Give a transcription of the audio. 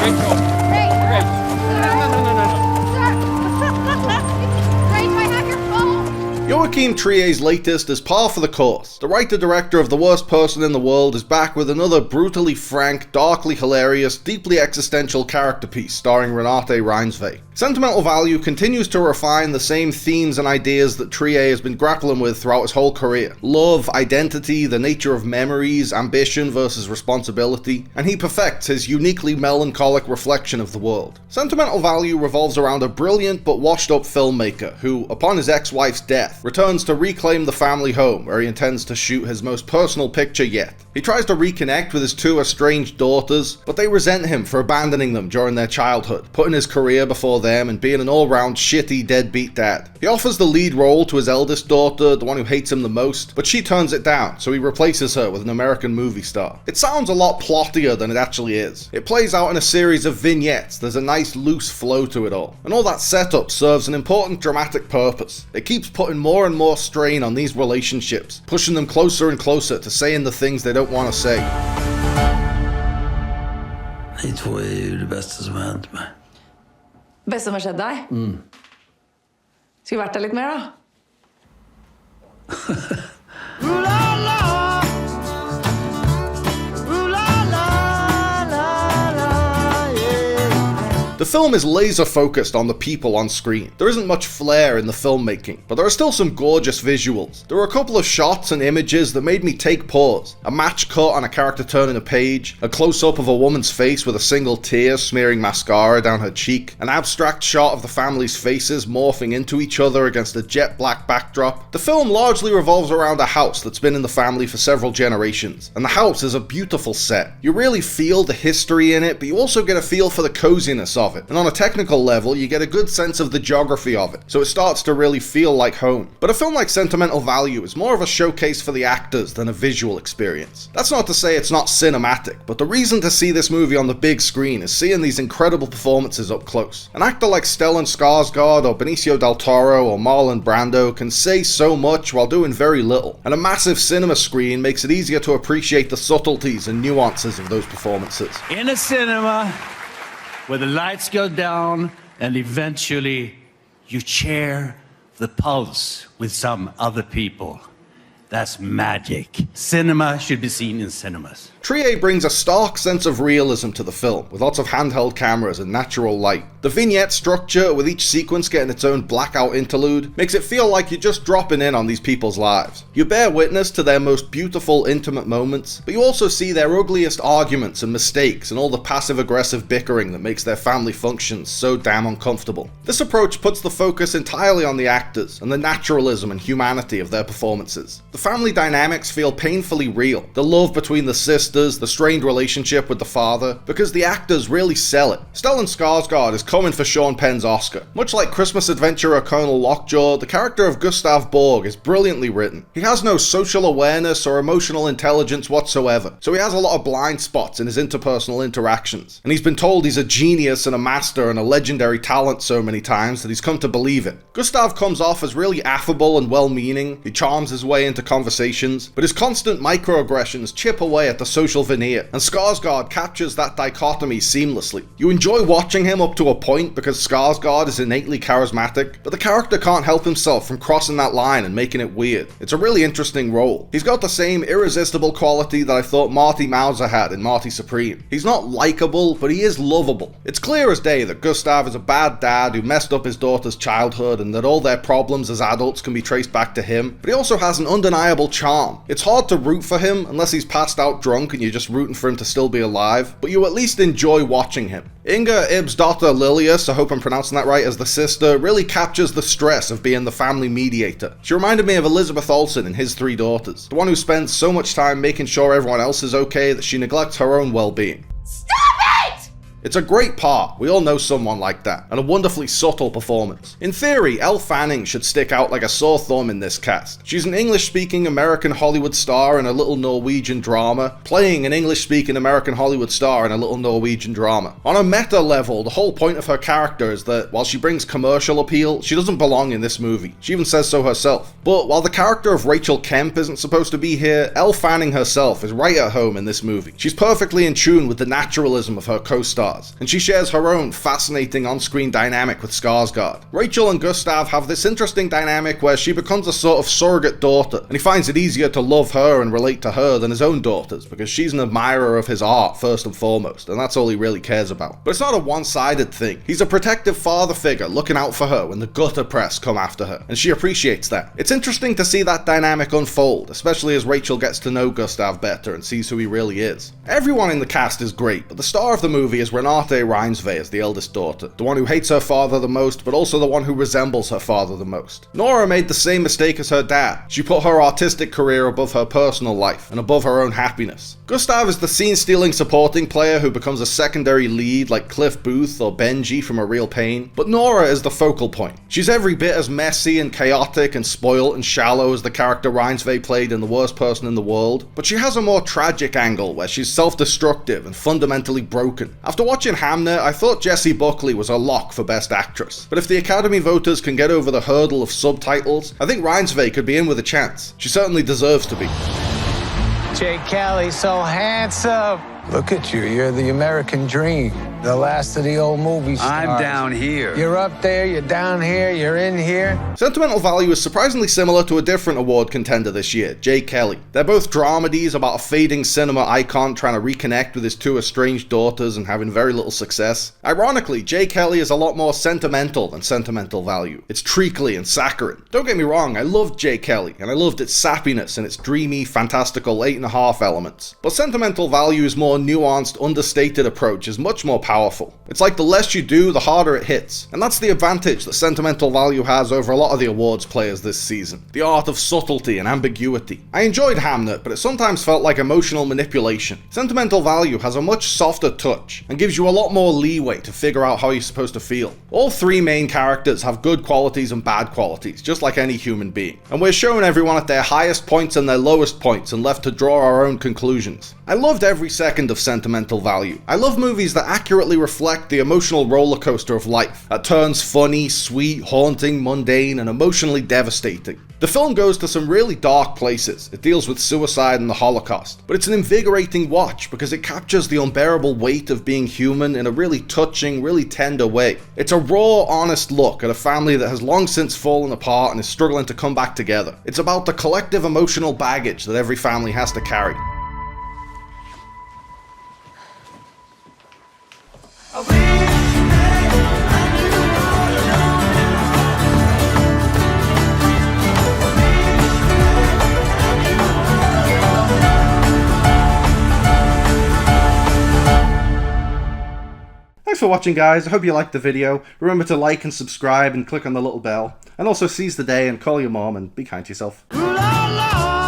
Rachel. Ray! No. Ray, do I have your phone? Joachim Trier's latest is par for the course. The writer-director of The Worst Person in the World is back with another brutally frank, darkly hilarious, deeply existential character piece starring Renate Reinsve. Sentimental Value continues to refine the same themes and ideas that Trier has been grappling with throughout his whole career. Love, identity, the nature of memories, ambition versus responsibility, and he perfects his uniquely melancholic reflection of the world. Sentimental Value revolves around a brilliant but washed-up filmmaker who, upon his ex-wife's death, returns to reclaim the family home where he intends to shoot his most personal picture yet. He tries to reconnect with his two estranged daughters, but they resent him for abandoning them during their childhood, putting his career before them and being an all-round shitty deadbeat dad. He offers the lead role to his eldest daughter, the one who hates him the most, but she turns it down, so he replaces her with an American movie star. It sounds a lot plottier than it actually is. It plays out in a series of vignettes, there's a nice loose flow to it all, and all that setup serves an important dramatic purpose. It keeps putting more and more strain on these relationships, pushing them closer and closer to saying the things they don't want to say. Ni två är ju det bästa som har hänt mig. Bäst som har skjedd deg? Skulle vært der litt mer, da? The film is laser focused on the people on screen. There isn't much flair in the filmmaking, but there are still some gorgeous visuals. There are a couple of shots and images that made me take pause. A match cut on a character turning a page, a close-up of a woman's face with a single tear smearing mascara down her cheek, an abstract shot of the family's faces morphing into each other against a jet black backdrop. The film largely revolves around a house that's been in the family for several generations, and the house is a beautiful set. You really feel the history in it, but you also get a feel for the coziness of it, and on a technical level you get a good sense of the geography of it, so it starts to really feel like home. But a film like Sentimental Value is more of a showcase for the actors than a visual experience. That's not to say it's not cinematic, but the reason to see this movie on the big screen is seeing these incredible performances up close. An actor like Stellan Skarsgård or Benicio del Toro or Marlon Brando can say so much while doing very little, and a massive cinema screen makes it easier to appreciate the subtleties and nuances of those performances. In a cinema where the lights go down and eventually you share the pulse with some other people. That's magic. Cinema should be seen in cinemas. Trier brings a stark sense of realism to the film, with lots of handheld cameras and natural light. The vignette structure, with each sequence getting its own blackout interlude, makes it feel like you're just dropping in on these people's lives. You bear witness to their most beautiful, intimate moments, but you also see their ugliest arguments and mistakes and all the passive-aggressive bickering that makes their family functions so damn uncomfortable. This approach puts the focus entirely on the actors and the naturalism and humanity of their performances. The family dynamics feel painfully real. The love between the sisters, the strained relationship with the father, because the actors really sell it. Stellan Skarsgård is coming for Sean Penn's Oscar. Much like Christmas adventurer Colonel Lockjaw, the character of Gustav Borg is brilliantly written. He has no social awareness or emotional intelligence whatsoever, so he has a lot of blind spots in his interpersonal interactions, and he's been told he's a genius and a master and a legendary talent so many times that he's come to believe it. Gustav comes off as really affable and well-meaning, he charms his way into conversations, but his constant microaggressions chip away at the social veneer, and Skarsgård captures that dichotomy seamlessly. You enjoy watching him up to a point because Skarsgård is innately charismatic, but the character can't help himself from crossing that line and making it weird. It's a really interesting role. He's got the same irresistible quality that I thought Marty Mauser had in Marty Supreme. He's not likable, but he is lovable. It's clear as day that Gustav is a bad dad who messed up his daughter's childhood and that all their problems as adults can be traced back to him, but he also has an undeniable charm. It's hard to root for him unless he's passed out drunk and you're just rooting for him to still be alive, but you at least enjoy watching him. Inga Ibsdotter Lilius, I hope I'm pronouncing that right, as the sister, really captures the stress of being the family mediator. She reminded me of Elizabeth Olsen in His Three Daughters, the one who spends so much time making sure everyone else is okay that she neglects her own well-being. Stop it! It's a great part, we all know someone like that, and a wonderfully subtle performance. In theory, Elle Fanning should stick out like a sore thumb in this cast. She's an English-speaking American Hollywood star in a little Norwegian drama, playing an English-speaking American Hollywood star in a little Norwegian drama. On a meta level, the whole point of her character is that while she brings commercial appeal, she doesn't belong in this movie. She even says so herself. But while the character of Rachel Kemp isn't supposed to be here, Elle Fanning herself is right at home in this movie. She's perfectly in tune with the naturalism of her co-star. Oscars, and she shares her own fascinating on-screen dynamic with Skarsgård. Rachel and Gustav have this interesting dynamic where she becomes a sort of surrogate daughter, and he finds it easier to love her and relate to her than his own daughters, because she's an admirer of his art first and foremost, and that's all he really cares about. But it's not a one-sided thing. He's a protective father figure looking out for her when the gutter press come after her, and she appreciates that. It's interesting to see that dynamic unfold, especially as Rachel gets to know Gustav better and sees who he really is. Everyone in the cast is great, but the star of the movie is Renate Reinsve as the eldest daughter, the one who hates her father the most, but also the one who resembles her father the most. Nora made the same mistake as her dad. She put her artistic career above her personal life, and above her own happiness. Gustav is the scene-stealing supporting player who becomes a secondary lead like Cliff Booth or Benji from A Real Pain, but Nora is the focal point. She's every bit as messy and chaotic and spoilt and shallow as the character Reinsve played in The Worst Person in the World, but she has a more tragic angle where she's self-destructive and fundamentally broken. After watching Hamnet, I thought Jessie Buckley was a lock for Best Actress, but if the Academy voters can get over the hurdle of subtitles, I think Reinsve could be in with a chance. She certainly deserves to be. Jake Kelly, so handsome. Look at you, you're the American dream. The last of the old movie stars. I'm down here. You're up there, you're down here, you're in here. Sentimental Value is surprisingly similar to a different award contender this year, Jake Kelly. They're both dramedies about a fading cinema icon trying to reconnect with his two estranged daughters and having very little success. Ironically, Jake Kelly is a lot more sentimental than Sentimental Value. It's treacly and saccharine. Don't get me wrong, I loved Jake Kelly, and I loved its sappiness and its dreamy, fantastical 8.5 elements. But Sentimental Value's more nuanced, understated approach is much more powerful. It's like the less you do, the harder it hits. And that's the advantage that Sentimental Value has over a lot of the awards players this season. The art of subtlety and ambiguity. I enjoyed Hamnet, but it sometimes felt like emotional manipulation. Sentimental Value has a much softer touch, and gives you a lot more leeway to figure out how you're supposed to feel. All three main characters have good qualities and bad qualities, just like any human being. And we're showing everyone at their highest points and their lowest points, and left to draw our own conclusions. I loved every second of Sentimental Value. I love movies that accurately reflect the emotional roller coaster of life, that turns funny, sweet, haunting, mundane, and emotionally devastating. The film goes to some really dark places. It deals with suicide and the Holocaust, but it's an invigorating watch because it captures the unbearable weight of being human in a really touching, really tender way. It's a raw, honest look at a family that has long since fallen apart and is struggling to come back together. It's about the collective emotional baggage that every family has to carry. Thanks for watching, guys. I hope you liked the video. Remember to like and subscribe and click on the little bell. And also seize the day and call your mom and be kind to yourself. Ooh la la.